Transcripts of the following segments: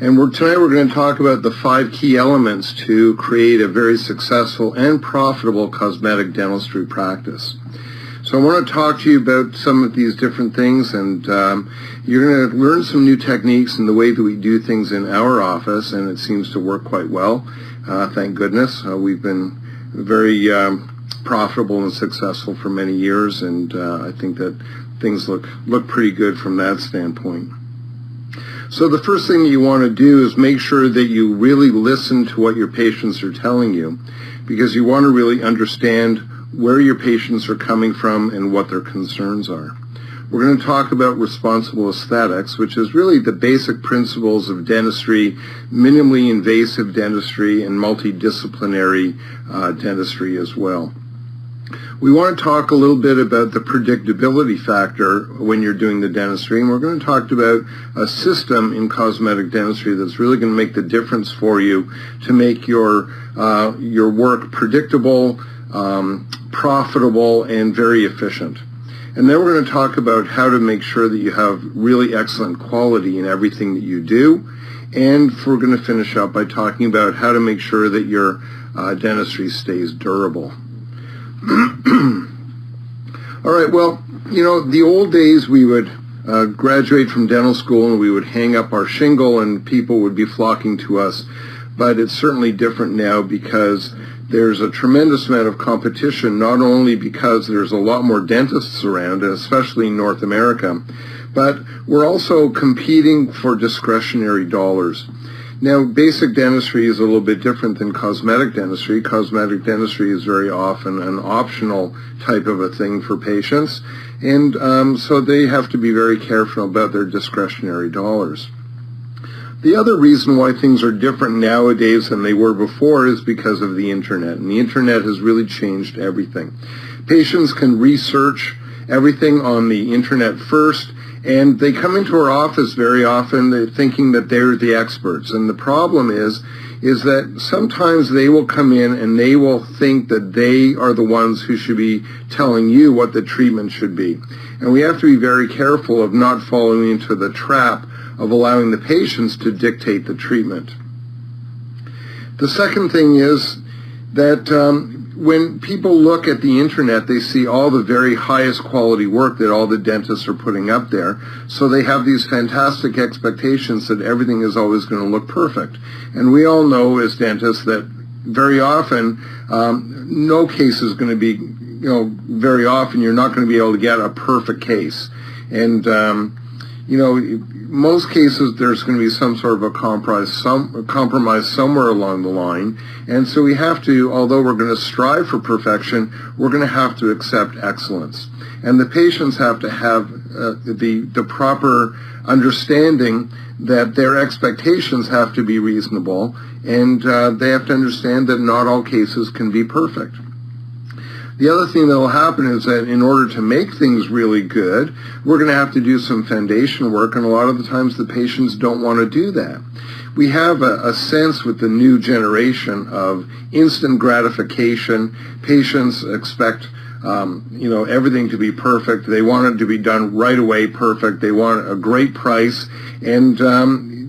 And tonight we're going to talk about the 5 key elements to create a very successful and profitable cosmetic dentistry practice. So I want to talk to you about some of these different things, and you're going to learn some new techniques in the way that we do things in our office, and it seems to work quite well. Thank goodness. We've been very profitable and successful for many years, and I think that things look pretty good from that standpoint. So the first thing you want to do is make sure that you really listen to what your patients are telling you, because you want to really understand where your patients are coming from and what their concerns are. We're going to talk about responsible aesthetics, which is really the basic principles of dentistry, minimally invasive dentistry, and multidisciplinary dentistry as well. We want to talk a little bit about the predictability factor when you're doing the dentistry, and we're going to talk about a system in cosmetic dentistry that's really going to make the difference for you to make your work predictable, profitable, and very efficient. And then we're going to talk about how to make sure that you have really excellent quality in everything that you do, and we're going to finish up by talking about how to make sure that your dentistry stays durable. All right, well, you know, the old days we would graduate from dental school and we would hang up our shingle and people would be flocking to us, but it's certainly different now because there's a tremendous amount of competition, not only because there's a lot more dentists around, and especially in North America, but we're also competing for discretionary dollars. Now, basic dentistry is a little bit different than cosmetic dentistry. Cosmetic dentistry is very often an optional type of a thing for patients, and so they have to be very careful about their discretionary dollars. The other reason why things are different nowadays than they were before is because of the internet, and the internet has really changed everything. Patients can research everything on the internet first, and they come into our office very often thinking that they're the experts. And the problem is that sometimes they will come in and they will think that they are the ones who should be telling you what the treatment should be. And we have to be very careful of not falling into the trap of allowing the patients to dictate the treatment. The second thing is that when people look at the internet, they see all the very highest quality work that all the dentists are putting up there. So they have these fantastic expectations that everything is always going to look perfect. And we all know as dentists that very often, no case is going to be, very often you're not going to be able to get a perfect case. And, most cases there's going to be some sort of a compromise somewhere along the line, and so we have to, although we're going to strive for perfection, we're going to have to accept excellence. And the patients have to have the proper understanding that their expectations have to be reasonable, and they have to understand that not all cases can be perfect. The other thing that will happen is that in order to make things really good, we're going to have to do some foundation work, and a lot of the times the patients don't want to do that. We have a sense with the new generation of instant gratification. Patients expect everything to be perfect. They want it to be done right away perfect. They want a great price, and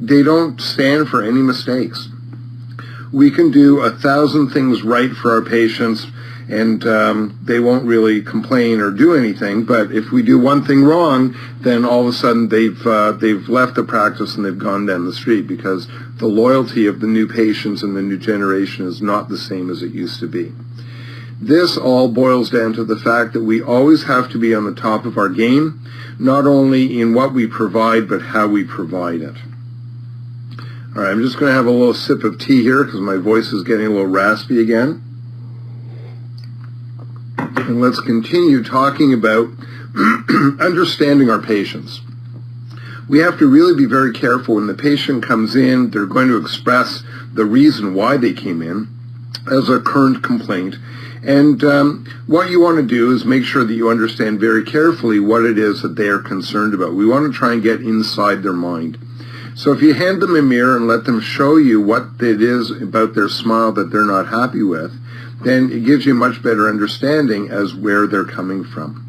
they don't stand for any mistakes. We can do 1,000 things right for our patients, and they won't really complain or do anything. But if we do one thing wrong, then all of a sudden they've left the practice and they've gone down the street, because the loyalty of the new patients and the new generation is not the same as it used to be. This all boils down to the fact that we always have to be on the top of our game, not only in what we provide, but how we provide it. All right, I'm just going to have a little sip of tea here because my voice is getting a little raspy again. And let's continue talking about understanding our patients. We have to really be very careful when the patient comes in. They're going to express the reason why they came in as a current complaint. And what you want to do is make sure that you understand very carefully what it is that they are concerned about. We want to try and get inside their mind. So if you hand them a mirror and let them show you what it is about their smile that they're not happy with, then it gives you a much better understanding as where they're coming from.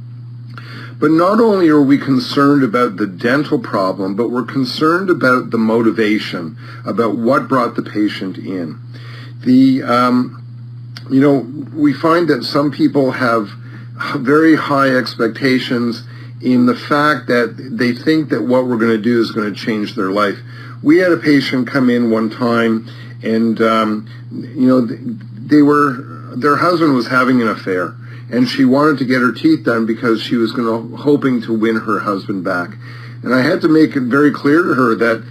But not only are we concerned about the dental problem, but we're concerned about the motivation, about what brought the patient in. We find that some people have very high expectations in the fact that they think that what we're going to do is going to change their life. We had a patient come in one time, and their husband was having an affair, and she wanted to get her teeth done because she was hoping to win her husband back. And I had to make it very clear to her that,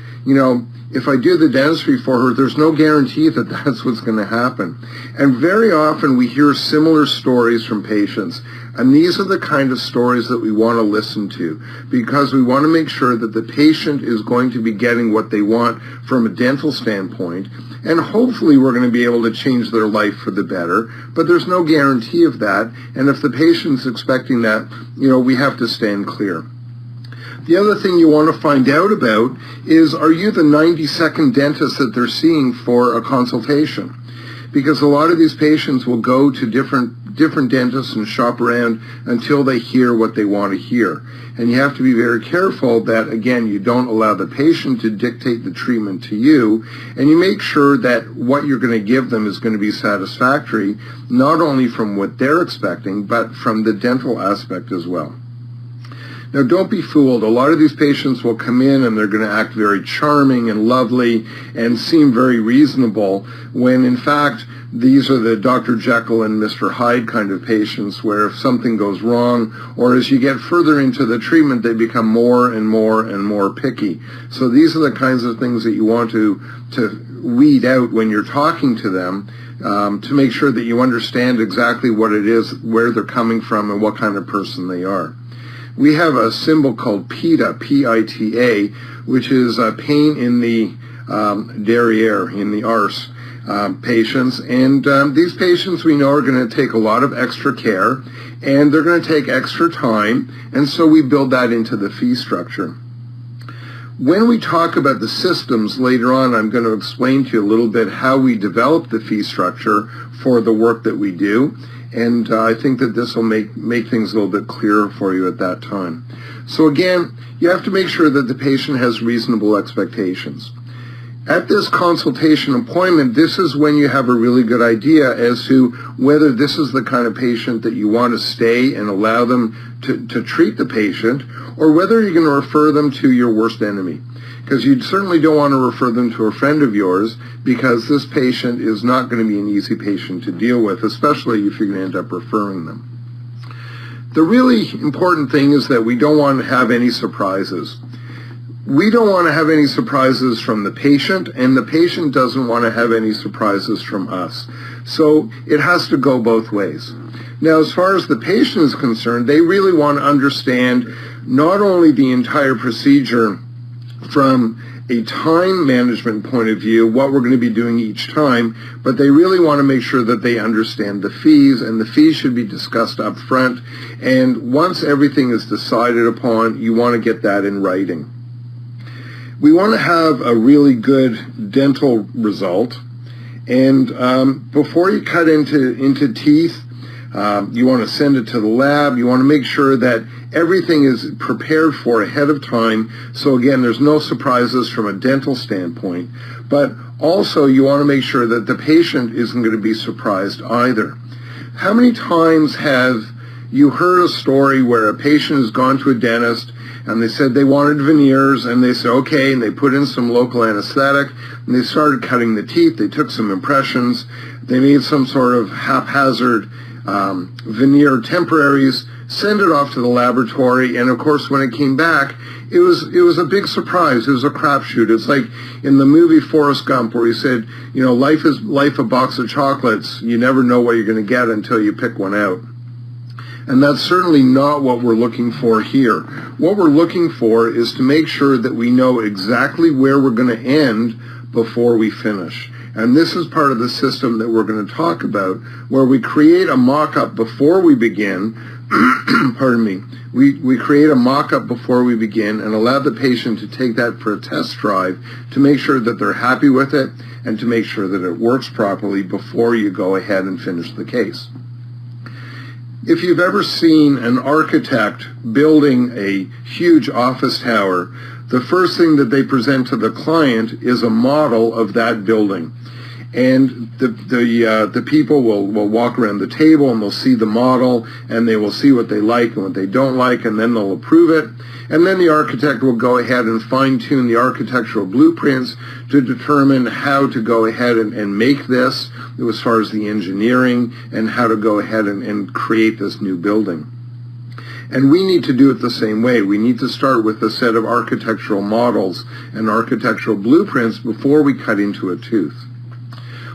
if I do the dentistry for her, there's no guarantee that that's what's going to happen. And very often we hear similar stories from patients. And these are the kind of stories that we want to listen to, because we want to make sure that the patient is going to be getting what they want from a dental standpoint. And hopefully we're going to be able to change their life for the better. But there's no guarantee of that. And if the patient's expecting that, we have to stand clear. The other thing you want to find out about is, are you the 92nd dentist that they're seeing for a consultation? Because a lot of these patients will go to different dentists and shop around until they hear what they want to hear. And you have to be very careful that, again, you don't allow the patient to dictate the treatment to you, and you make sure that what you're going to give them is going to be satisfactory, not only from what they're expecting, but from the dental aspect as well. Now, don't be fooled. A lot of these patients will come in and they're going to act very charming and lovely and seem very reasonable, when in fact these are the Dr. Jekyll and Mr. Hyde kind of patients, where if something goes wrong, or as you get further into the treatment, they become more and more and more picky. So these are the kinds of things that you want to weed out when you're talking to them, to make sure that you understand exactly what it is, where they're coming from, and what kind of person they are. We have a symbol called PITA, P-I-T-A, which is pain in the derriere, in the arse patients. And these patients we know are going to take a lot of extra care, and they're going to take extra time, and so we build that into the fee structure. When we talk about the systems later on, I'm going to explain to you a little bit how we develop the fee structure for the work that we do. And I think that this will make things a little bit clearer for you at that time. So again, you have to make sure that the patient has reasonable expectations. At this consultation appointment, this is when you have a really good idea as to whether this is the kind of patient that you want to stay and allow them to treat the patient, or whether you're going to refer them to your worst enemy. Because you certainly don't want to refer them to a friend of yours, because this patient is not going to be an easy patient to deal with, especially if you're going to end up referring them. The really important thing is that we don't want to have any surprises. We don't want to have any surprises from the patient, and the patient doesn't want to have any surprises from us. So it has to go both ways. Now, as far as the patient is concerned, they really want to understand not only the entire procedure from a time management point of view, what we're going to be doing each time, but they really want to make sure that they understand the fees, and the fees should be discussed up front. And once everything is decided upon, you want to get that in writing. We want to have a really good dental result, and before you cut into teeth, you want to send it to the lab. You want to make sure that everything is prepared for ahead of time. So again, there's no surprises from a dental standpoint. But also, you want to make sure that the patient isn't going to be surprised either. How many times have you heard a story where a patient has gone to a dentist and they said they wanted veneers, and they said, okay, and they put in some local anesthetic, and they started cutting the teeth. They took some impressions. They made some sort of haphazard veneer temporaries, send it off to the laboratory, and of course when it came back, it was a big surprise. It was a crapshoot. It's like in the movie Forrest Gump, where he said, life is a box of chocolates. You never know what you're going to get until you pick one out. And that's certainly not what we're looking for here. What we're looking for is to make sure that we know exactly where we're going to end before we finish. And this is part of the system that we're going to talk about, where we create a mock-up before we begin. Pardon me. We create a mock-up before we begin and allow the patient to take that for a test drive to make sure that they're happy with it and to make sure that it works properly before you go ahead and finish the case. If you've ever seen an architect building a huge office tower, the first thing that they present to the client is a model of that building. And the people will walk around the table and they'll see the model and they will see what they like and what they don't like, and then they'll approve it. And then the architect will go ahead and fine-tune the architectural blueprints to determine how to go ahead and make this as far as the engineering and how to go ahead and create this new building. And we need to do it the same way. We need to start with a set of architectural models and architectural blueprints before we cut into a tooth.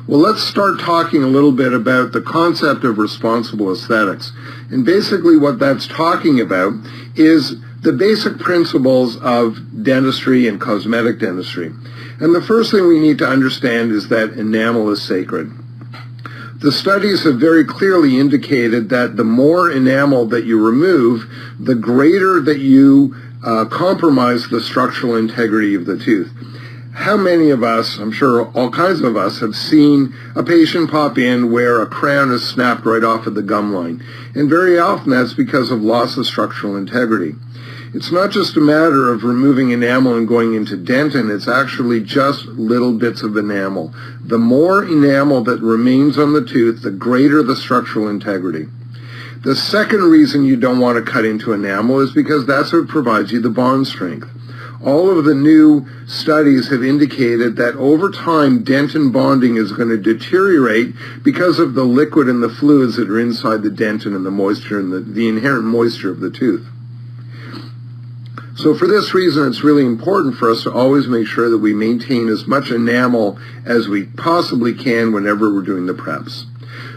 Well, let's start talking a little bit about the concept of responsible aesthetics. And basically what that's talking about is the basic principles of dentistry and cosmetic dentistry. And the first thing we need to understand is that enamel is sacred. The studies have very clearly indicated that the more enamel that you remove, the greater that you compromise the structural integrity of the tooth. How many of us, I'm sure all kinds of us, have seen a patient pop in where a crown is snapped right off at the gum line? And very often that's because of loss of structural integrity. It's not just a matter of removing enamel and going into dentin, it's actually just little bits of enamel. The more enamel that remains on the tooth, the greater the structural integrity. The second reason you don't want to cut into enamel is because that's what provides you the bond strength. All of the new studies have indicated that over time, dentin bonding is going to deteriorate because of the liquid and the fluids that are inside the dentin and the moisture and the inherent moisture of the tooth. So for this reason, it's really important for us to always make sure that we maintain as much enamel as we possibly can whenever we're doing the preps.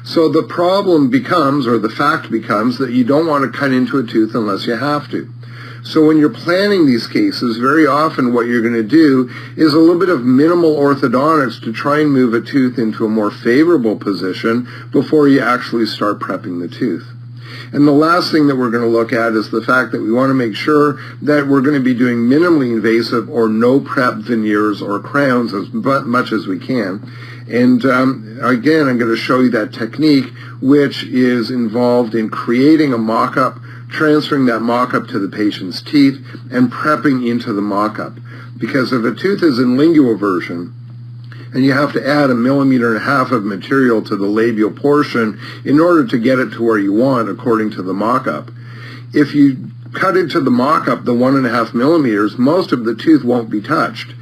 So the problem becomes, or the fact becomes, that you don't want to cut into a tooth unless you have to. So when you're planning these cases, very often what you're going to do is a little bit of minimal orthodontics to try and move a tooth into a more favorable position before you actually start prepping the tooth. And the last thing that we're going to look at is the fact that we want to make sure that we're going to be doing minimally invasive or no prep veneers or crowns as much as we can. And again, I'm going to show you that technique, which is involved in creating a mock-up, transferring that mock-up to the patient's teeth, and prepping into the mock-up. Because if a tooth is in linguoversion, and you have to add 1.5 millimeters of material to the labial portion in order to get it to where you want according to the mock-up. If you cut into the mock-up the 1.5 millimeters, most of the tooth won't be touched.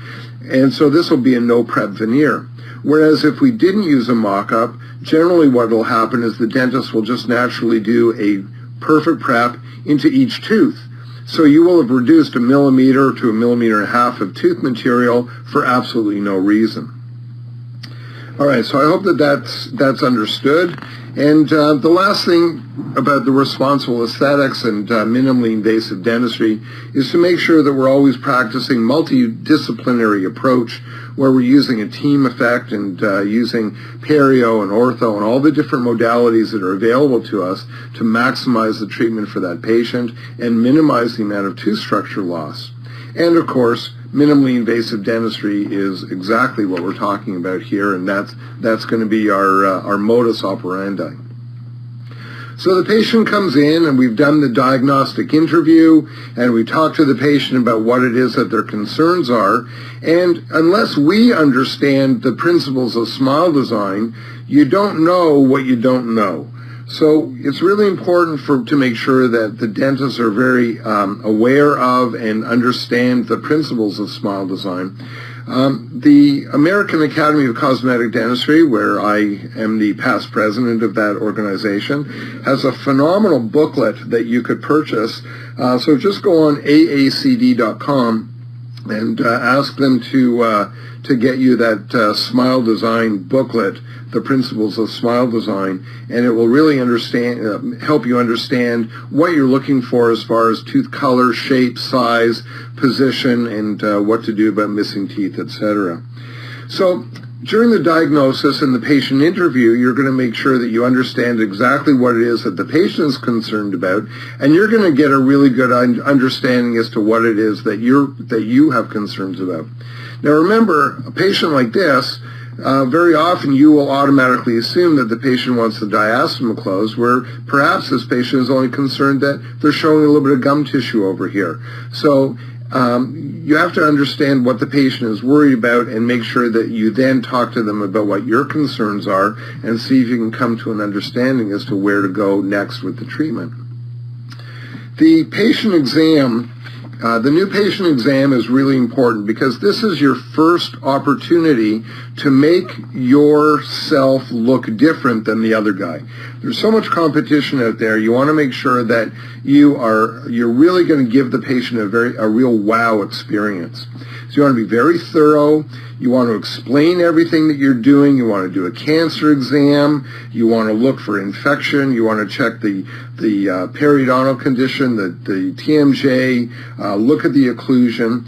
And so this will be a no prep veneer. Whereas if we didn't use a mock-up, generally what will happen is the dentist will just naturally do a perfect prep into each tooth. So you will have reduced 1 millimeter to 1.5 millimeters of tooth material for absolutely no reason. All right, so I hope that that's understood. And the last thing about the responsible aesthetics and minimally invasive dentistry is to make sure that we're always practicing multidisciplinary approach where we're using a team effect and using perio and ortho and all the different modalities that are available to us to maximize the treatment for that patient and minimize the amount of tooth structure loss. And of course, minimally invasive dentistry is exactly what we're talking about here, and that's going to be our modus operandi. So the patient comes in, and we've done the diagnostic interview, and we talk to the patient about what it is that their concerns are, and unless we understand the principles of smile design, you don't know what you don't know. So it's really important to make sure that the dentists are very aware of and understand the principles of smile design. The American Academy of Cosmetic Dentistry, where I am the past president of that organization, has a phenomenal booklet that you could purchase. So just go on aacd.com and ask them to get you that smile design booklet, the principles of smile design, and it will really help you understand what you're looking for as far as tooth color, shape, size, position, and what to do about missing teeth, etc. So during the diagnosis and the patient interview, you're going to make sure that you understand exactly what it is that the patient is concerned about, and you're going to get a really good understanding as to what it is that you have concerns about. Now remember, a patient like this, very often you will automatically assume that the patient wants the diastema closed, where perhaps this patient is only concerned that they're showing a little bit of gum tissue over here. So you have to understand what the patient is worried about and make sure that you then talk to them about what your concerns are and see if you can come to an understanding as to where to go next with the treatment. The patient exam, the new patient exam is really important because this is your first opportunity to make yourself look different than the other guy. There's so much competition out there. You want to make sure that you're really going to give the patient a real wow experience. So you want to be very thorough. You want to explain everything that you're doing. You want to do a cancer exam. You want to look for infection. You want to check the periodontal condition, the TMJ, look at the occlusion.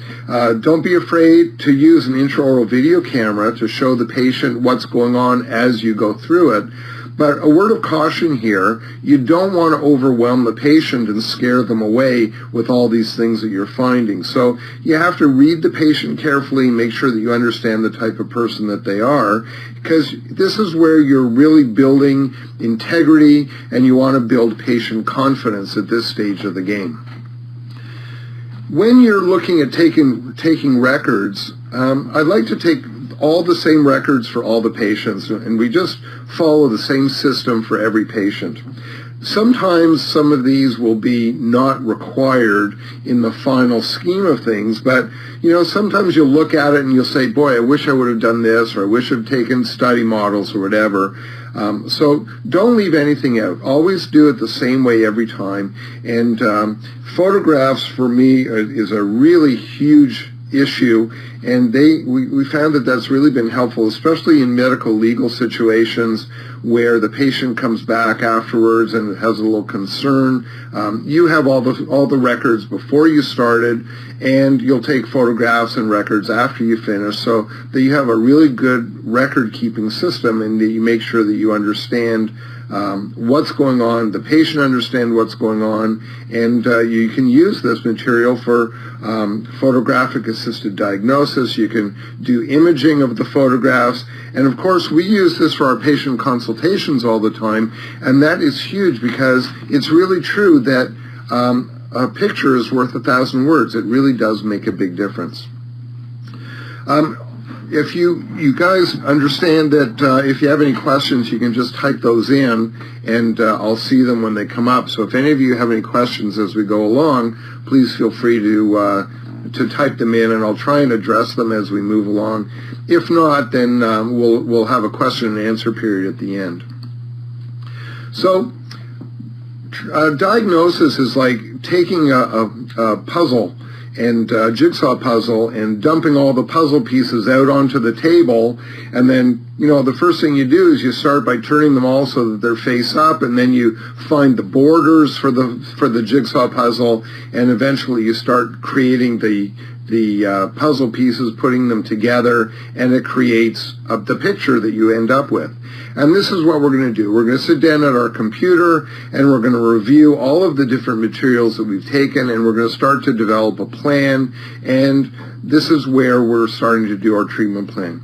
Don't be afraid to use an intraoral video camera to show the patient what's going on as you go through it. But a word of caution here, you don't want to overwhelm the patient and scare them away with all these things that you're finding. So you have to read the patient carefully and make sure that you understand the type of person that they are, because this is where you're really building integrity and you want to build patient confidence at this stage of the game. When you're looking at taking records, I'd like to take all the same records for all the patients, and we just follow the same system for every patient. Sometimes some of these will be not required in the final scheme of things, but sometimes you'll look at it and you'll say, boy, I wish I would have done this, or I wish I'd taken study models or whatever. So don't leave anything out. Always do it the same way every time. And photographs for me is a really huge issue, and we found that that's really been helpful, especially in medical legal situations where the patient comes back afterwards and has a little concern. You have all the records before you started, and you'll take photographs and records after you finish, so that you have a really good record-keeping system, and that you make sure that you understand what's going on, the patient understand what's going on, and you can use this material for photographic assisted diagnosis. You can do imaging of the photographs, and of course we use this for our patient consultations all the time, and that is huge because it's really true that a picture is worth 1,000 words. It really does make a big difference. If you guys understand that if you have any questions, you can just type those in, and I'll see them when they come up. So if any of you have any questions as we go along, please feel free to type them in, and I'll try and address them as we move along. If not, then we'll have a question and answer period at the end. So diagnosis is like taking a puzzle and jigsaw puzzle and dumping all the puzzle pieces out onto the table, and then the first thing you do is you start by turning them all so that they're face up, and then you find the borders for the jigsaw puzzle, and eventually you start creating the puzzle pieces, putting them together, and it creates the picture that you end up with. And this is what we're going to do. We're going to sit down at our computer, and we're going to review all of the different materials that we've taken, and we're going to start to develop a plan, and this is where we're starting to do our treatment plan.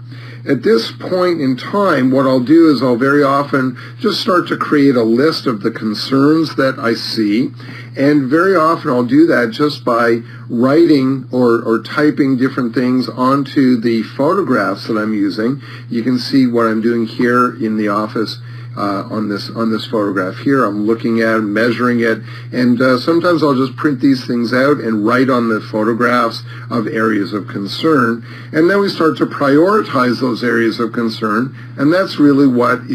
At this point in time, what I'll do is I'll very often just start to create a list of the concerns that I see, and very often I'll do that just by writing or typing different things onto the photographs that I'm using. You can see what I'm doing here in the office on this photograph here. I'm looking at it, measuring it, and sometimes I'll just print these things out and write on the photographs of areas of concern, and then we start to prioritize those areas of concern, and that's really what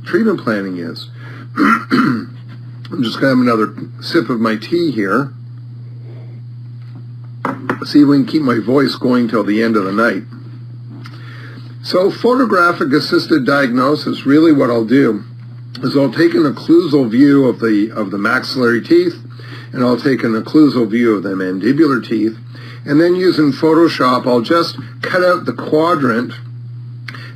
treatment planning is. I'm just going to have another sip of my tea here. See if we can keep my voice going till the end of the night. So photographic assisted diagnosis, really what I'll do is I'll take an occlusal view of the maxillary teeth, and I'll take an occlusal view of the mandibular teeth, and then using Photoshop I'll just cut out the quadrant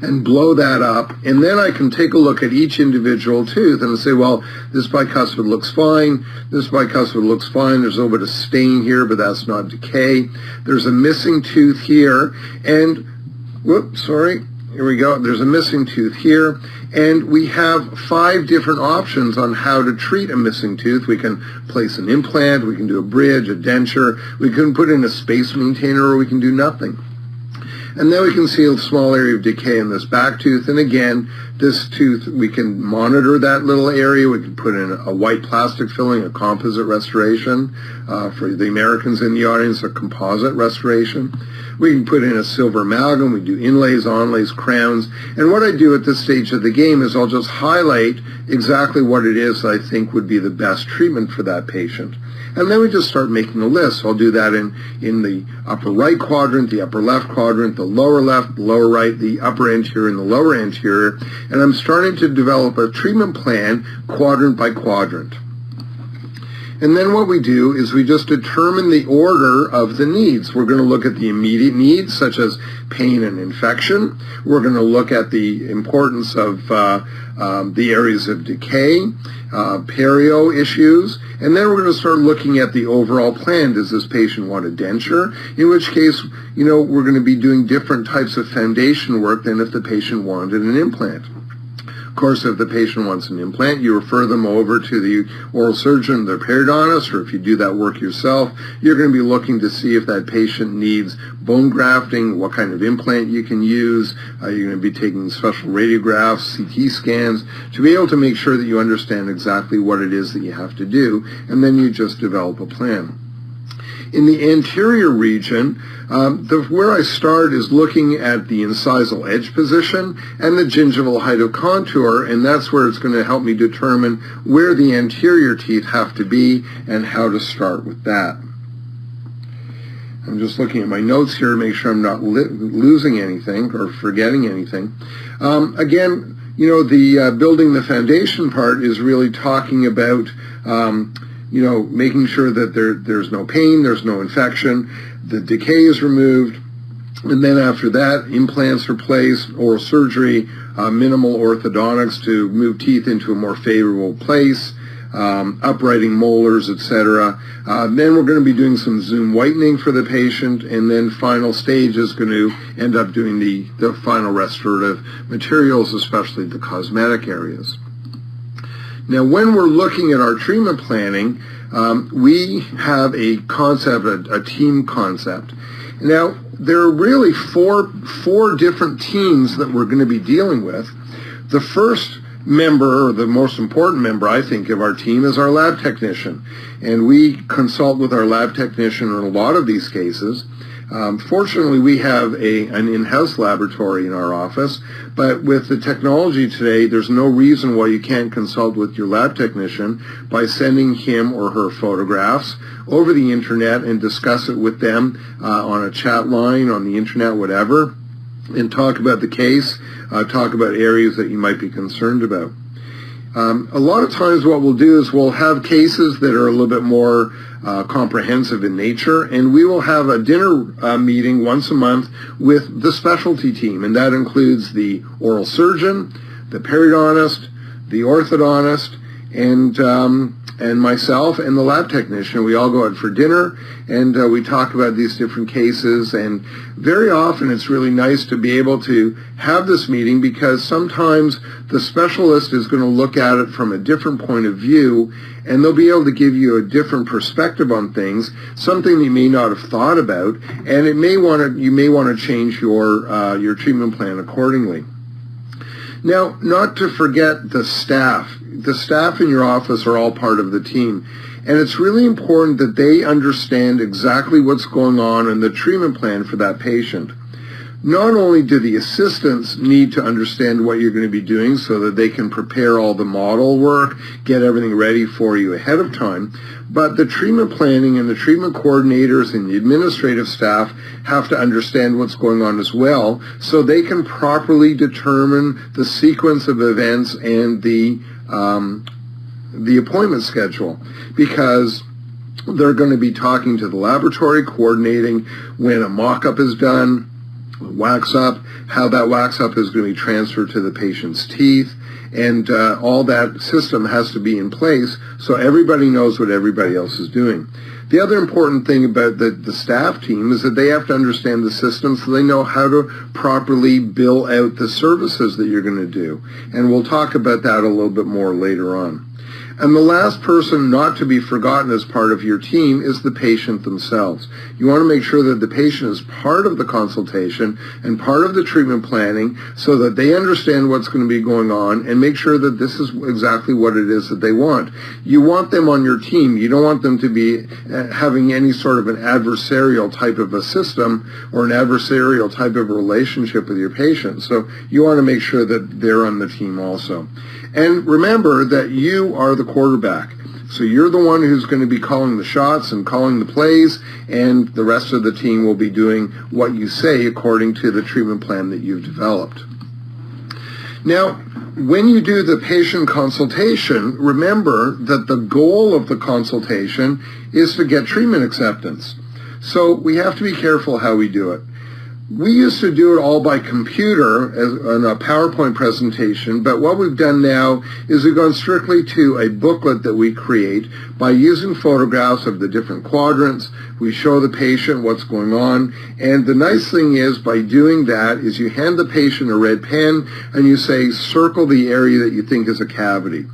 and blow that up, and then I can take a look at each individual tooth and say, well, this bicuspid looks fine, this bicuspid looks fine, there's a little bit of stain here, but that's not decay, there's a missing tooth here, and whoops, sorry, Here we go. There's a missing tooth here, and we have 5 different options on how to treat a missing tooth. We can place an implant, we can do a bridge, a denture, we can put in a space maintainer, or we can do nothing. And then we can see a small area of decay in this back tooth. And again, this tooth, we can monitor that little area. We can put in a white plastic filling, a composite restoration. For the Americans in the audience, a composite restoration. We can put in a silver amalgam. We do inlays, onlays, crowns. And what I do at this stage of the game is I'll just highlight exactly what it is I think would be the best treatment for that patient. And then we just start making a list. So I'll do that in the upper right quadrant, the upper left quadrant, the lower left, the lower right, the upper anterior, and the lower anterior. And I'm starting to develop a treatment plan quadrant by quadrant. And then what we do is we just determine the order of the needs. We're going to look at the immediate needs, such as pain and infection. We're going to look at the importance of the areas of decay, perio issues, and then we're going to start looking at the overall plan. Does this patient want a denture? In which case, we're going to be doing different types of foundation work than if the patient wanted an implant. Of course, if the patient wants an implant, you refer them over to the oral surgeon, the periodontist, or if you do that work yourself, you're going to be looking to see if that patient needs bone grafting, what kind of implant you can use. You're going to be taking special radiographs, CT scans, to be able to make sure that you understand exactly what it is that you have to do, and then you just develop a plan. In the anterior region, where I start is looking at the incisal edge position and the gingival height of contour, and that's where it's going to help me determine where the anterior teeth have to be and how to start with that. I'm just looking at my notes here to make sure I'm not losing anything or forgetting anything. Again, the building the foundation part is really talking about making sure that there's no pain, there's no infection, the decay is removed, and then after that, implants are placed, oral surgery, minimal orthodontics to move teeth into a more favorable place, uprighting molars, etc. Then we're going to be doing some zoom whitening for the patient, and then final stage is going to end up doing the final restorative materials, especially the cosmetic areas. Now, when we're looking at our treatment planning, we have a concept, a team concept. Now, there are really four different teams that we're going to be dealing with. The first member, or the most important member, I think, of our team is our lab technician. And we consult with our lab technician in a lot of these cases. Fortunately, we have an in-house laboratory in our office, but with the technology today, there's no reason why you can't consult with your lab technician by sending him or her photographs over the internet and discuss it with them on a chat line, on the internet, whatever, and talk about the case, talk about areas that you might be concerned about. A lot of times what we'll do is we'll have cases that are a little bit more comprehensive in nature, and we will have a dinner meeting once a month with the specialty team, and that includes the oral surgeon, the periodontist, the orthodontist, and myself and the lab technician. We all go out for dinner, and we talk about these different cases, and very often it's really nice to be able to have this meeting because sometimes the specialist is going to look at it from a different point of view, and they'll be able to give you a different perspective on things, something you may not have thought about, and you may want to change your treatment plan accordingly. Now, not to forget the staff. The staff in your office are all part of the team, and it's really important that they understand exactly what's going on in the treatment plan for that patient. Not only do the assistants need to understand what you're going to be doing so that they can prepare all the model work, get everything ready for you ahead of time, but the treatment planning and the treatment coordinators and the administrative staff have to understand what's going on as well so they can properly determine the sequence of events and the appointment schedule, because they're going to be talking to the laboratory, coordinating when a mock-up is done, wax up, how that wax up is going to be transferred to the patient's teeth, and all that system has to be in place so everybody knows what everybody else is doing. The other important thing about the staff team is that they have to understand the system so they know how to properly bill out the services that you're going to do. And we'll talk about that a little bit more later on. And the last person not to be forgotten as part of your team is the patient themselves. You want to make sure that the patient is part of the consultation and part of the treatment planning so that they understand what's going to be going on and make sure that this is exactly what it is that they want. You want them on your team. You don't want them to be having any sort of an adversarial type of a system or an adversarial type of a relationship with your patient. So you want to make sure that they're on the team also. And remember that you are the quarterback. So you're the one who's going to be calling the shots and calling the plays, and the rest of the team will be doing what you say according to the treatment plan that you've developed. Now, when you do the patient consultation, remember that the goal of the consultation is to get treatment acceptance. So we have to be careful how we do it. We used to do it all by computer on a PowerPoint presentation, but what we've done now is we've gone strictly to a booklet that we create by using photographs of the different quadrants. We show the patient what's going on, and the nice thing is by doing that is you hand the patient a red pen and you say, circle the area that you think is a cavity.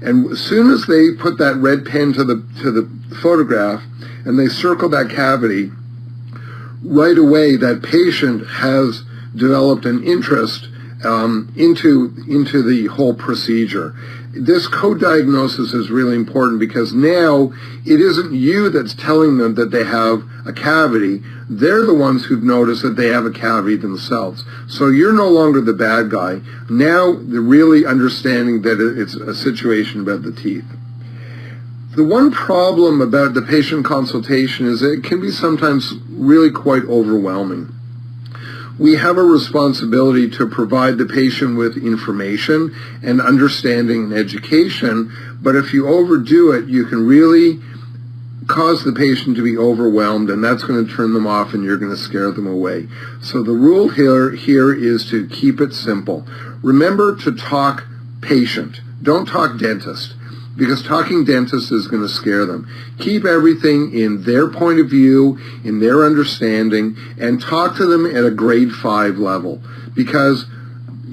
And as soon as they put that red pen to the photograph and they circle that cavity, right away that patient has developed an interest into the whole procedure. This co-diagnosis is really important because now it isn't you that's telling them that they have a cavity. They're the ones who've noticed that they have a cavity themselves. So you're no longer the bad guy. Now they're really understanding that it's a situation about the teeth. The one problem about the patient consultation is that it can be sometimes really quite overwhelming. We have a responsibility to provide the patient with information and understanding and education, but if you overdo it, you can really cause the patient to be overwhelmed, and that's going to turn them off and you're going to scare them away. So the rule here is to keep it simple. Remember to talk patient. Don't talk dentist, because talking dentist is going to scare them. Keep everything in their point of view, in their understanding, and talk to them at a grade 5 level. Because,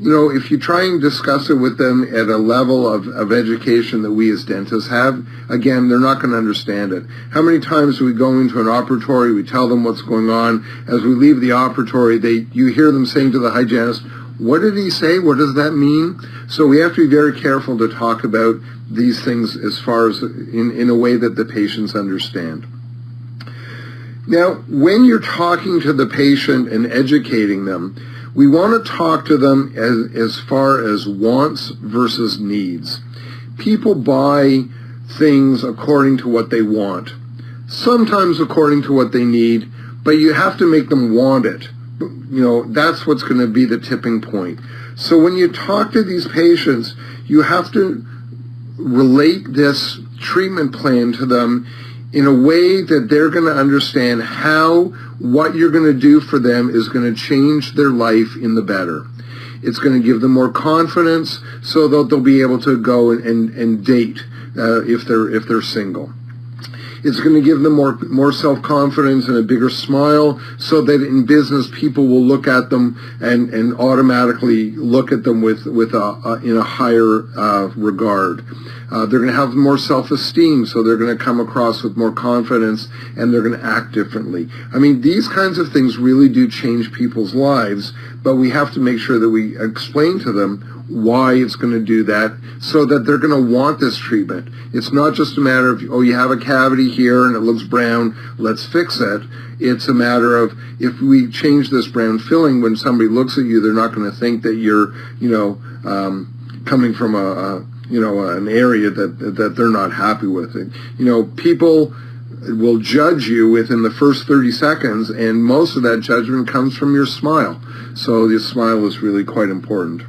if you try and discuss it with them at a level of education that we as dentists have, again, they're not going to understand it. How many times do we go into an operatory, we tell them what's going on, as we leave the operatory, you hear them saying to the hygienist, what did he say? What does that mean? So we have to be very careful to talk about these things as far as in a way that the patients understand. Now, when you're talking to the patient and educating them, we want to talk to them as far as wants versus needs. People buy things according to what they want, sometimes according to what they need, but you have to make them want it. That's what's going to be the tipping point. So when you talk to these patients, you have to relate this treatment plan to them in a way that they're going to understand how what you're going to do for them is going to change their life in the better. It's going to give them more confidence so that they'll be able to go and date if they're single. It's going to give them more self-confidence and a bigger smile so that in business people will look at them and automatically look at them in a higher regard. They're going to have more self-esteem, so they're going to come across with more confidence and they're going to act differently. I mean, these kinds of things really do change people's lives, but we have to make sure that we explain to them why it's going to do that so that they're going to want this treatment. It's not just a matter of, you have a cavity here and it looks brown, let's fix it. It's a matter of, if we change this brown filling, when somebody looks at you, they're not going to think that you're, coming from an area that they're not happy with. People will judge you within the first 30 seconds, and most of that judgment comes from your smile. So the smile is really quite important.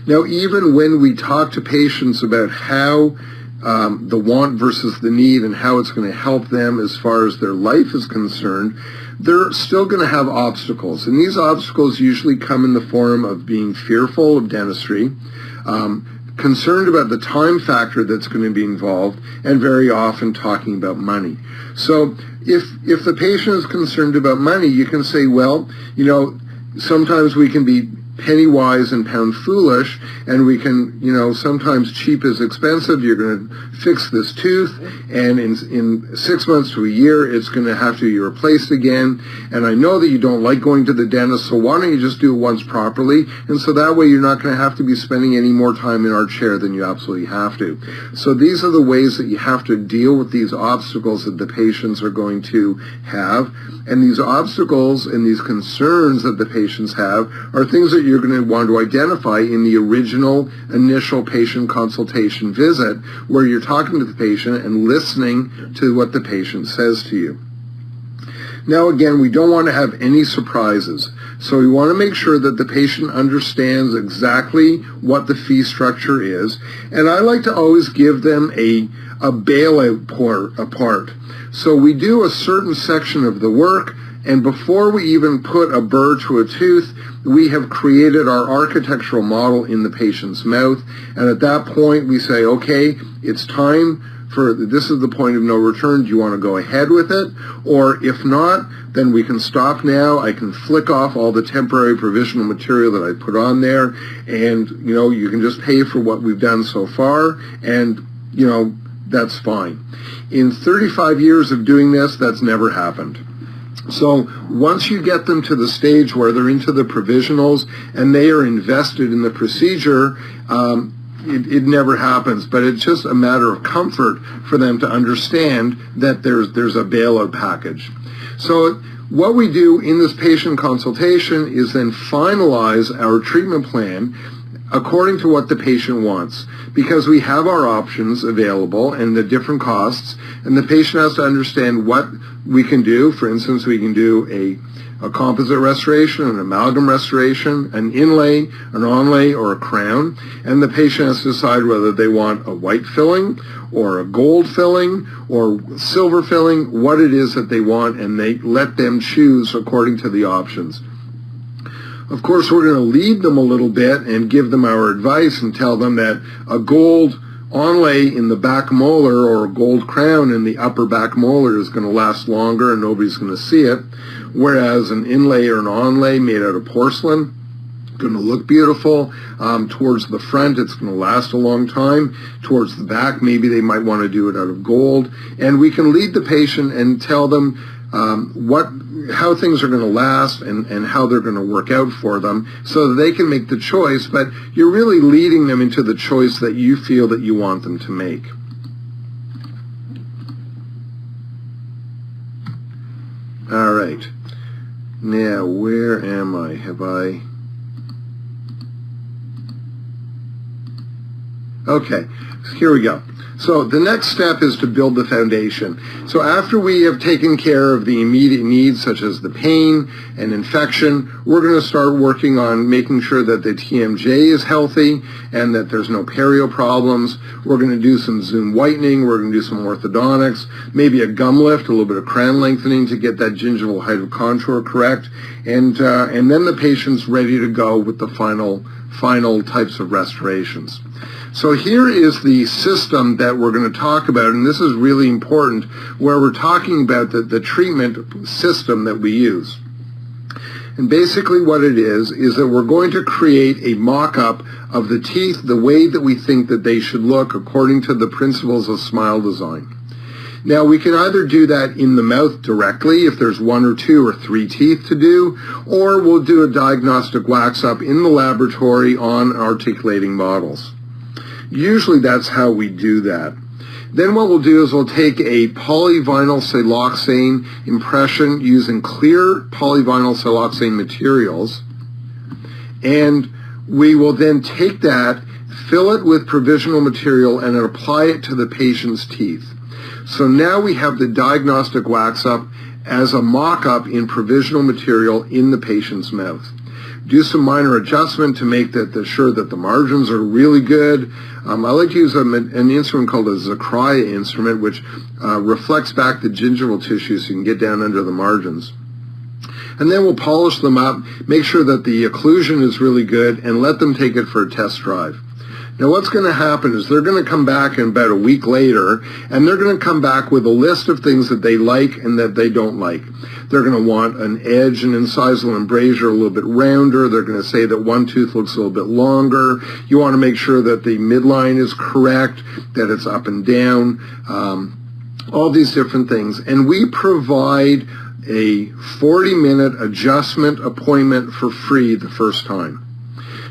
Now, even when we talk to patients about how the want versus the need and how it's going to help them as far as their life is concerned, they're still going to have obstacles. And these obstacles usually come in the form of being fearful of dentistry, concerned about the time factor that's going to be involved, and very often talking about money. So if the patient is concerned about money, you can say, well, sometimes we can be penny wise and pound foolish, and we can, sometimes cheap is expensive. You're going to fix this tooth, and in 6 months to a year, it's going to have to be replaced again. And I know that you don't like going to the dentist, so why don't you just do it once properly? And so that way you're not going to have to be spending any more time in our chair than you absolutely have to. So these are the ways that you have to deal with these obstacles that the patients are going to have. And these obstacles and these concerns that the patients have are things that you're going to want to identify in the original initial patient consultation visit, where you're talking to the patient and listening to what the patient says to you. Now again, we don't want to have any surprises. So we want to make sure that the patient understands exactly what the fee structure is. And I like to always give them a bailout part. So we do a certain section of the work, and before we even put a burr to a tooth, we have created our architectural model in the patient's mouth. And at that point, we say, okay, it's time for, this is the point of no return. Do you want to go ahead with it? Or if not, then we can stop now. I can flick off all the temporary provisional material that I put on there, and, you can just pay for what we've done so far, and, that's fine. In 35 years of doing this, that's never happened. So once you get them to the stage where they're into the provisionals and they are invested in the procedure, it never happens. But it's just a matter of comfort for them to understand that there's a bailout package. So what we do in this patient consultation is then finalize our treatment plan according to what the patient wants, because we have our options available and the different costs, and the patient has to understand what we can do. For instance, we can do a composite restoration, an amalgam restoration, an inlay, an onlay, or a crown, and the patient has to decide whether they want a white filling or a gold filling or silver filling, what it is that they want, and they let them choose according to the options. Of course, we're going to lead them a little bit and give them our advice and tell them that a gold onlay in the back molar or a gold crown in the upper back molar is going to last longer and nobody's going to see it, whereas an inlay or an onlay made out of porcelain going to look beautiful. Towards the front, it's going to last a long time. Towards the back, maybe they might want to do it out of gold. And we can lead the patient and tell them how things are going to last and how they're going to work out for them so that they can make the choice, but you're really leading them into the choice that you feel that you want them to make. All right. Now, where am I? Okay, here we go. So the next step is to build the foundation. So after we have taken care of the immediate needs such as the pain and infection, we're going to start working on making sure that the TMJ is healthy and that there's no perio problems. We're going to do some Zoom whitening. We're going to do some orthodontics, maybe a gum lift, a little bit of crown lengthening to get that gingival height of contour correct. And then the patient's ready to go with the final types of restorations. So here is the system that we're going to talk about, and this is really important, where we're talking about the treatment system that we use. And basically what it is that we're going to create a mock-up of the teeth the way that we think that they should look according to the principles of smile design. Now, we can either do that in the mouth directly if there's 1 or 2 or 3 teeth to do, or we'll do a diagnostic wax-up in the laboratory on articulating models. Usually that's how we do that. Then what we'll do is we'll take a polyvinyl siloxane impression using clear polyvinyl siloxane materials, and we will then take that, fill it with provisional material, and then apply it to the patient's teeth. So now we have the diagnostic wax-up as a mock-up in provisional material in the patient's mouth. Do some minor adjustment to make sure that the margins are really good. I like to use an instrument called a Zacria instrument, which reflects back the gingival tissue so you can get down under the margins. And then we'll polish them up, make sure that the occlusion is really good, and let them take it for a test drive. Now what's going to happen is they're going to come back in about a week later, and they're going to come back with a list of things that they like and that they don't like. They're going to want an edge and incisal embrasure a little bit rounder. They're going to say that one tooth looks a little bit longer. You want to make sure that the midline is correct, that it's up and down, all these different things. And we provide a 40-minute adjustment appointment for free the first time.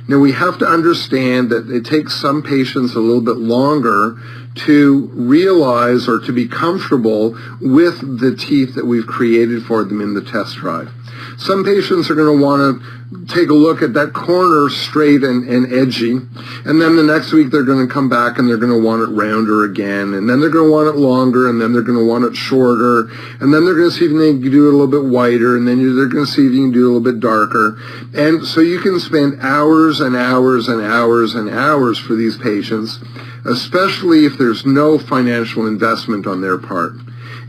Now we have to understand that it takes some patients a little bit longer to realize or to be comfortable with the teeth that we've created for them in the test drive. Some patients are going to want to take a look at that corner straight and edgy, and then the next week they're going to come back and they're going to want it rounder again, and then they're going to want it longer, and then they're going to want it shorter, and then they're going to see if they can do it a little bit whiter, and then they're going to see if you can do it a little bit darker. And so you can spend hours and hours and hours and hours for these patients, especially if there's no financial investment on their part.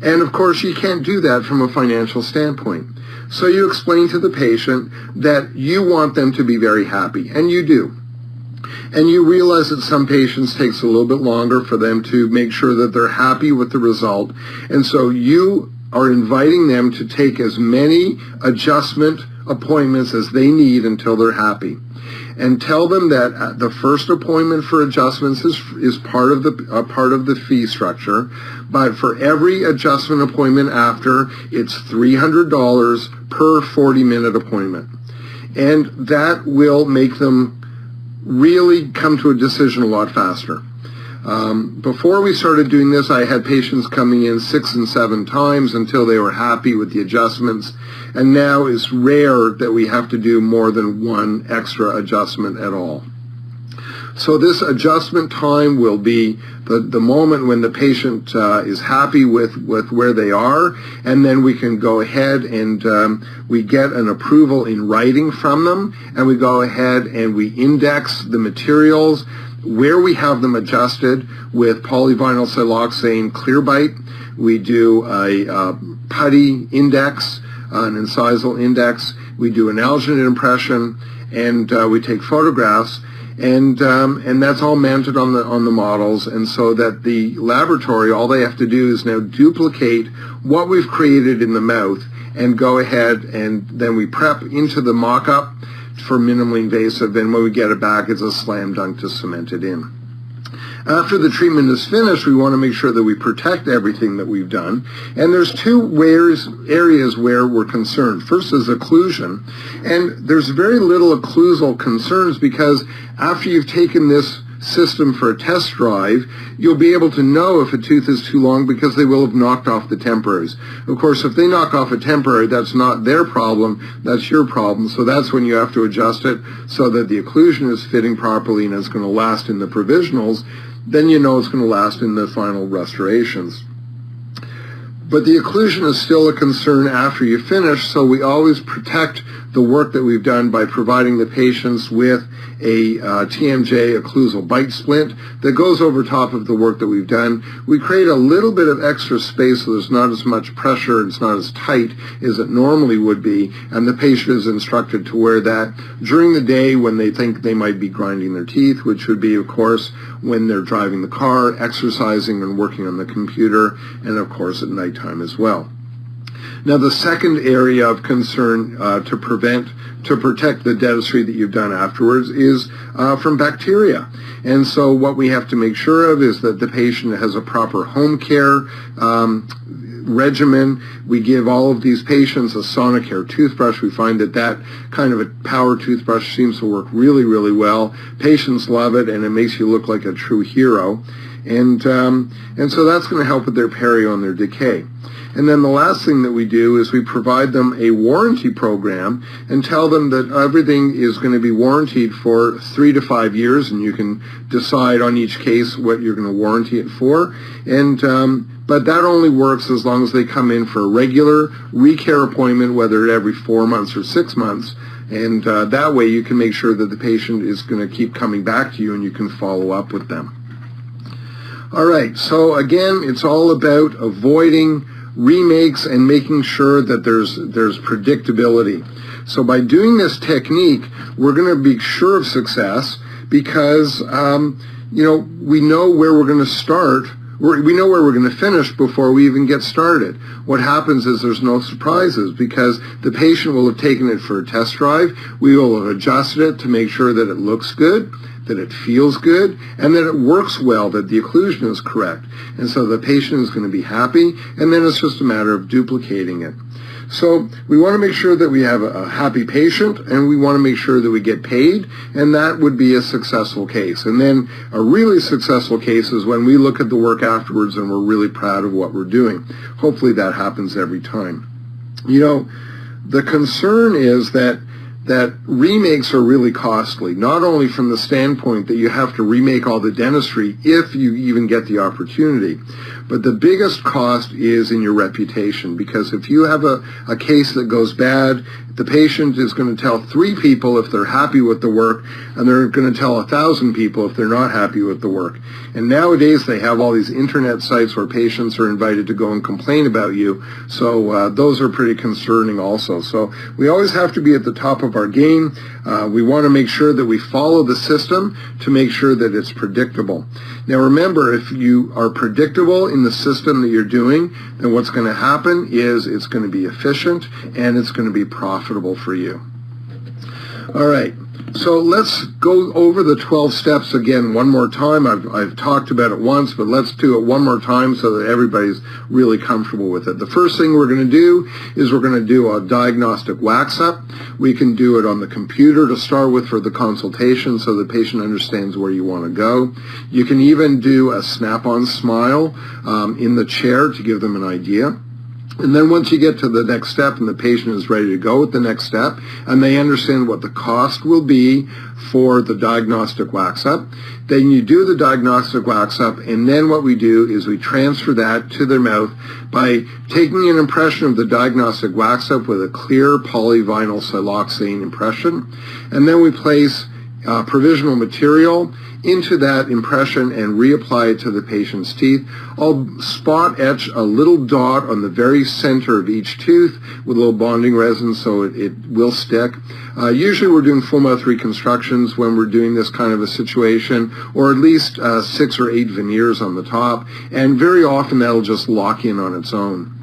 And of course you can't do that from a financial standpoint. So you explain to the patient that you want them to be very happy, and you do. And you realize that some patients takes a little bit longer for them to make sure that they're happy with the result. And so you are inviting them to take as many adjustment appointments as they need until they're happy. And tell them that the first appointment for adjustments is part of the fee structure, but for every adjustment appointment after, it's $300 per 40-minute appointment. And that will make them really come to a decision a lot faster. Before we started doing this, I had patients coming in 6 and 7 times until they were happy with the adjustments, and now it's rare that we have to do more than one extra adjustment at all. So this adjustment time will be the moment when the patient is happy with where they are, and then we can go ahead and we get an approval in writing from them, and we go ahead and we index the materials where we have them adjusted with polyvinyl siloxane clear bite. We do a putty index, an incisal index. We do an alginate impression, and we take photographs, and that's all mounted on the models, and so that the laboratory, all they have to do is now duplicate what we've created in the mouth and go ahead, and then we prep into the mock-up for minimally invasive, and when we get it back, it's a slam dunk to cement it in. After the treatment is finished, we want to make sure that we protect everything that we've done, and there's two areas where we're concerned. First is occlusion, and there's very little occlusal concerns because after you've taken this system for a test drive, you'll be able to know if a tooth is too long because they will have knocked off the temporaries. Of course, if they knock off a temporary, that's not their problem, that's your problem, so that's when you have to adjust it so that the occlusion is fitting properly and it's going to last in the provisionals. Then you know it's going to last in the final restorations. But the occlusion is still a concern after you finish, so we always protect the work that we've done by providing the patients with a TMJ occlusal bite splint that goes over top of the work that we've done. We create a little bit of extra space so there's not as much pressure, it's not as tight as it normally would be, and the patient is instructed to wear that during the day when they think they might be grinding their teeth, which would be, of course, when they're driving the car, exercising, and working on the computer, and of course at nighttime as well. Now, the second area of concern to protect the dentistry that you've done afterwards is from bacteria. And so what we have to make sure of is that the patient has a proper home care regimen. We give all of these patients a Sonicare toothbrush. We find that kind of a power toothbrush seems to work really, really well. Patients love it, and it makes you look like a true hero. And so that's going to help with their perio and their decay. And then the last thing that we do is we provide them a warranty program and tell them that everything is going to be warranted for 3 to 5 years, and you can decide on each case what you're going to warranty it for. And but that only works as long as they come in for a regular recare appointment, whether every 4 months or 6 months. And that way you can make sure that the patient is going to keep coming back to you and you can follow up with them. All right, so again, it's all about avoiding remakes and making sure that there's predictability. So by doing this technique, we're going to be sure of success because, we know where we're going to start. We know where we're going to finish before we even get started. What happens is there's no surprises because the patient will have taken it for a test drive. We will have adjusted it to make sure that it looks good, that it feels good, and that it works well, that the occlusion is correct. And so the patient is going to be happy, and then it's just a matter of duplicating it. So we want to make sure that we have a happy patient, and we want to make sure that we get paid, and that would be a successful case. And then a really successful case is when we look at the work afterwards and we're really proud of what we're doing. Hopefully that happens every time. The concern is that remakes are really costly, not only from the standpoint that you have to remake all the dentistry if you even get the opportunity, but the biggest cost is in your reputation, because if you have a case that goes bad, the patient is going to tell 3 people if they're happy with the work, and they're going to tell 1,000 people if they're not happy with the work. And nowadays they have all these internet sites where patients are invited to go and complain about you, so those are pretty concerning also. So we always have to be at the top of our game. We want to make sure that we follow the system to make sure that it's predictable. Now remember, if you are predictable in the system that you're doing, then what's going to happen is it's going to be efficient and it's going to be profitable for you. All right, so let's go over the 12 steps again one more time. I've talked about it once, but let's do it one more time so that everybody's really comfortable with it. The first thing we're going to do is we're going to do a diagnostic wax-up. We can do it on the computer to start with for the consultation so the patient understands where you want to go. You can even do a snap-on smile in the chair to give them an idea. And then once you get to the next step and the patient is ready to go with the next step and they understand what the cost will be for the diagnostic wax-up, then you do the diagnostic wax-up, and then what we do is we transfer that to their mouth by taking an impression of the diagnostic wax-up with a clear polyvinyl siloxane impression, and then we place provisional material into that impression and reapply it to the patient's teeth. I'll spot etch a little dot on the very center of each tooth with a little bonding resin so it will stick. Usually we're doing full mouth reconstructions when we're doing this kind of a situation, or at least 6 or 8 veneers on the top, and very often that'll just lock in on its own.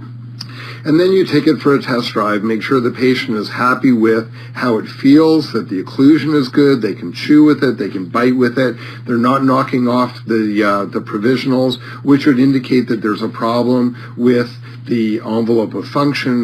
And then you take it for a test drive, make sure the patient is happy with how it feels, that the occlusion is good, they can chew with it, they can bite with it, they're not knocking off the provisionals, which would indicate that there's a problem with the envelope of function,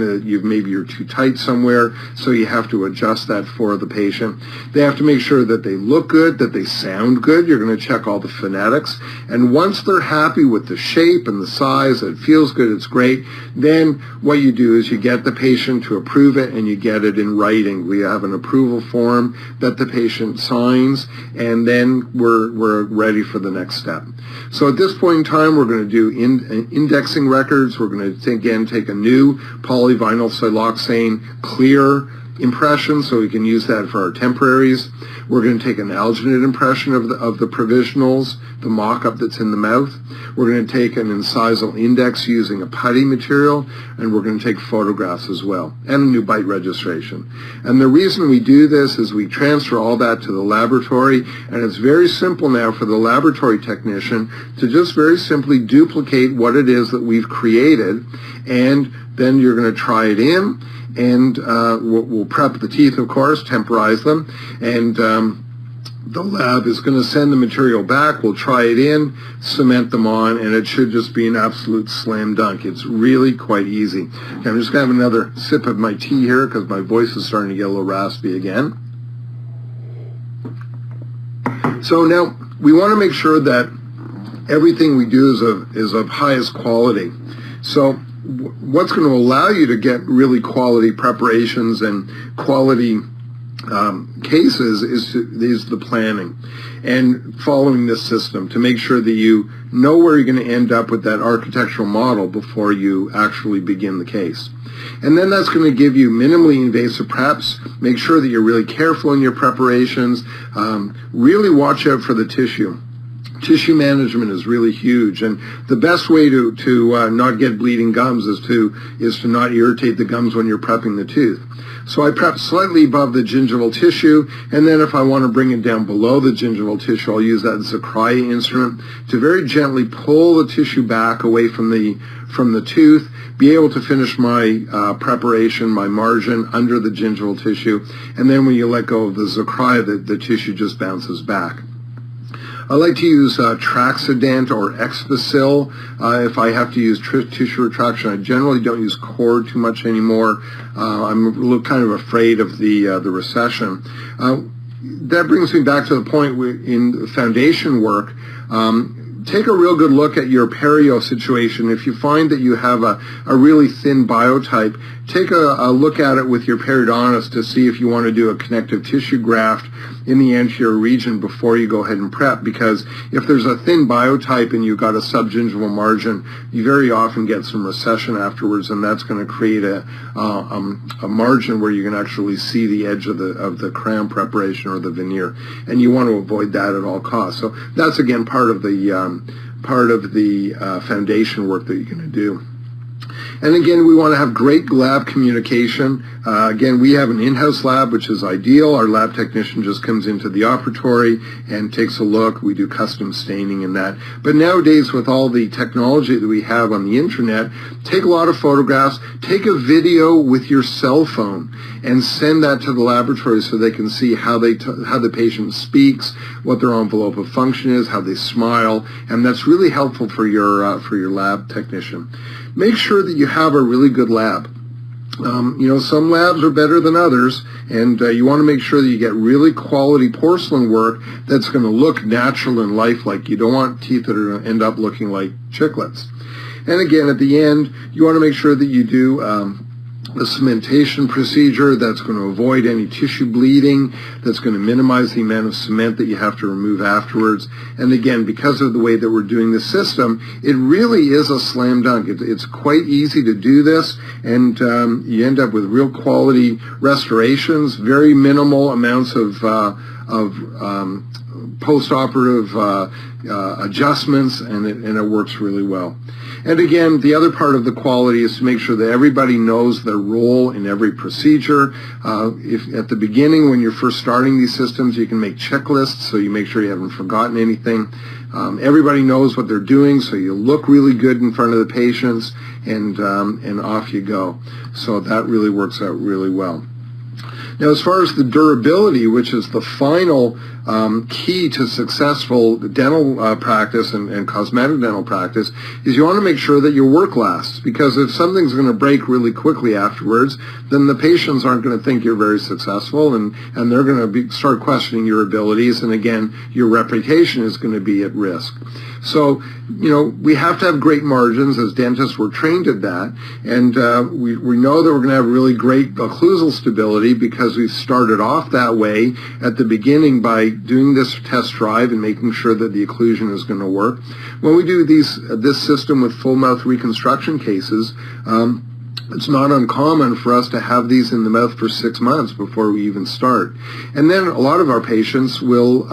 maybe you're too tight somewhere, so you have to adjust that for the patient. They have to make sure that they look good, that they sound good. You're going to check all the phonetics. And once they're happy with the shape and the size, it feels good, it's great, then what you do is you get the patient to approve it and you get it in writing. We have an approval form that the patient signs, and then we're ready for the next step. So at this point in time, we're going to do indexing records. We're going to again take a new polyvinyl siloxane clear impression so we can use that for our temporaries. We're going to take an alginate impression of the provisionals, the mock-up that's in the mouth. We're going to take an incisal index using a putty material, and we're going to take photographs as well, and a new bite registration. And the reason we do this is we transfer all that to the laboratory, and it's very simple now for the laboratory technician to just very simply duplicate what it is that we've created, and then you're going to try it in, and we'll prep the teeth, of course, temporize them, and the lab is going to send the material back. We'll try it in, cement them on, and it should just be an absolute slam dunk. It's really quite easy. Okay, I'm just going to have another sip of my tea here because my voice is starting to get a little raspy again. So now we want to make sure that everything we do is of highest quality. So what's going to allow you to get really quality preparations and quality cases is the planning and following this system to make sure that you know where you're going to end up with that architectural model before you actually begin the case. And then that's going to give you minimally invasive preps. Make sure that you're really careful in your preparations. Really watch out for the tissue. Tissue management is really huge, and the best way to not get bleeding gums is to not irritate the gums when you're prepping the tooth. So I prep slightly above the gingival tissue, and then if I want to bring it down below the gingival tissue, I'll use that Zacchria instrument to very gently pull the tissue back away from the tooth, be able to finish my preparation, my margin under the gingival tissue, and then when you let go of the Zacchria, the tissue just bounces back. I like to use Traxident or Exficil if I have to use tissue retraction. I generally don't use cord too much anymore. I'm a little kind of afraid of the recession. That brings me back to the point in foundation work. Take a real good look at your perio situation. If you find that you have a really thin biotype, take a look at it with your periodontist to see if you want to do a connective tissue graft in the anterior region before you go ahead and prep, because if there's a thin biotype and you've got a subgingival margin, you very often get some recession afterwards, and that's going to create a margin where you can actually see the edge of the crown preparation or the veneer, and you want to avoid that at all costs. So that's again part of the foundation work that you're going to do. And again, we want to have great lab communication. Again, we have an in-house lab, which is ideal. Our lab technician just comes into the operatory and takes a look. We do custom staining and that. But nowadays, with all the technology that we have on the internet, take a lot of photographs, take a video with your cell phone, and send that to the laboratory so they can see how the patient speaks, what their envelope of function is, how they smile, and that's really helpful for your lab technician. Make sure that you have a really good lab. Some labs are better than others, and you want to make sure that you get really quality porcelain work that's going to look natural and lifelike. You don't want teeth that are going to end up looking like chiclets. And again, at the end, you want to make sure that you do a cementation procedure that's going to avoid any tissue bleeding, that's going to minimize the amount of cement that you have to remove afterwards. And again, because of the way that we're doing the system, it really is a slam dunk. It's quite easy to do this, and you end up with real quality restorations, very minimal amounts of post-operative adjustments, and it works really well. And again, the other part of the quality is to make sure that everybody knows their role in every procedure. If at the beginning, when you're first starting these systems, you can make checklists so you make sure you haven't forgotten anything. Everybody knows what they're doing, so you look really good in front of the patients, and off you go. So that really works out really well. Now, as far as the durability, which is the final key to successful dental practice and cosmetic dental practice, is you want to make sure that your work lasts, because if something's going to break really quickly afterwards, then the patients aren't going to think you're very successful, and they're going to start questioning your abilities, and again, your reputation is going to be at risk. So, we have to have great margins. As dentists, we're trained at that, and we know that we're going to have really great occlusal stability because we've started off that way at the beginning by doing this test drive and making sure that the occlusion is going to work. When we do this system with full mouth reconstruction cases, it's not uncommon for us to have these in the mouth for 6 months before we even start. And then a lot of our patients will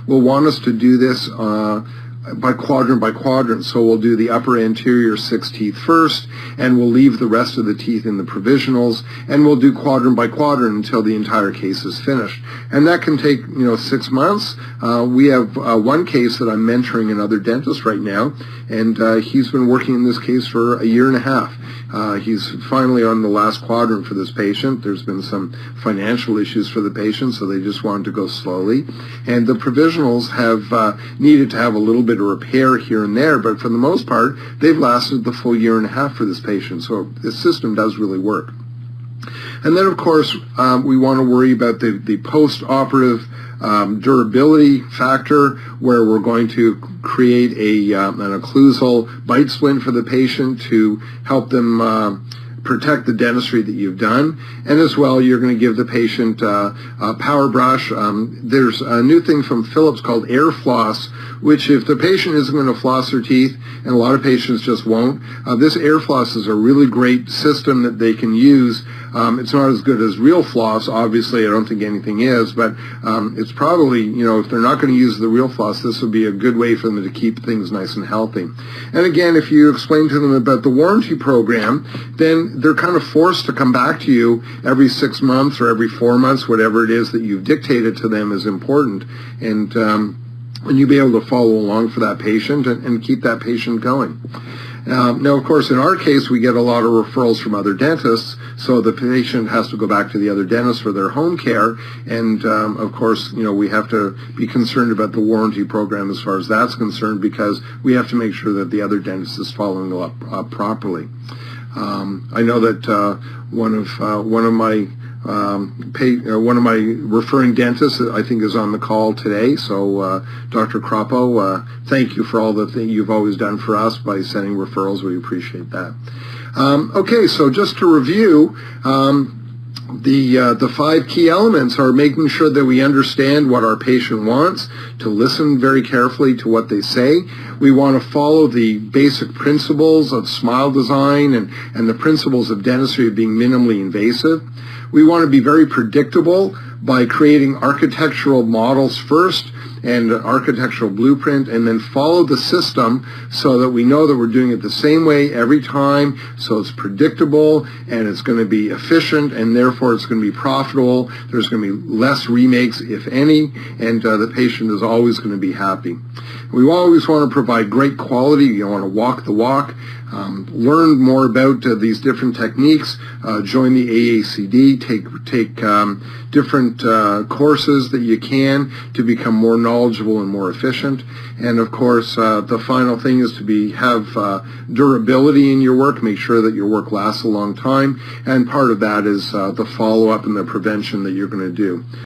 want us to do this by quadrant. So we'll do the upper anterior 6 teeth first, and we'll leave the rest of the teeth in the provisionals, and we'll do quadrant by quadrant until the entire case is finished. And that can take 6 months. We have one case that I'm mentoring another dentist right now, and he's been working in this case for a year and a half. He's finally on the last quadrant for this patient. There's been some financial issues for the patient, so they just wanted to go slowly. And the provisionals have needed to have a little bit of repair here and there, but for the most part, they've lasted the full year and a half for this patient. So this system does really work. And then, of course, we want to worry about the post-operative durability factor, where we're going to create an occlusal bite splint for the patient to help them protect the dentistry that you've done. And as well, you're going to give the patient a power brush. There's a new thing from Philips called Air Floss, which if the patient isn't going to floss their teeth, and a lot of patients just won't, this Air Floss is a really great system that they can use. It's not as good as real floss, obviously. I don't think anything is, but it's probably, if they're not going to use the real floss, this would be a good way for them to keep things nice and healthy. And again, if you explain to them about the warranty program, then they're kind of forced to come back to you every 6 months or every 4 months, whatever it is that you've dictated to them is important. And you be able to follow along for that patient and keep that patient going. Now, of course, in our case, we get a lot of referrals from other dentists, so the patient has to go back to the other dentist for their home care. And, of course, we have to be concerned about the warranty program as far as that's concerned, because we have to make sure that the other dentist is following up properly. I know that one of my referring dentists, I think, is on the call today. So, Dr. Croppo, thank you for all the things you've always done for us by sending referrals. We appreciate that. Okay, so just to review, the 5 key elements are making sure that we understand what our patient wants, to listen very carefully to what they say. We want to follow the basic principles of smile design and the principles of dentistry of being minimally invasive. We want to be very predictable by creating architectural models first and an architectural blueprint, and then follow the system so that we know that we're doing it the same way every time, so it's predictable and it's going to be efficient, and therefore it's going to be profitable. There's going to be less remakes, if any, and the patient is always going to be happy. We always want to provide great quality. You want to walk the walk. Learn more about these different techniques. Join the AACD. Take different courses that you can to become more knowledgeable and more efficient. And of course, the final thing is to have durability in your work. Make sure that your work lasts a long time. And part of that is the follow-up and the prevention that you're going to do.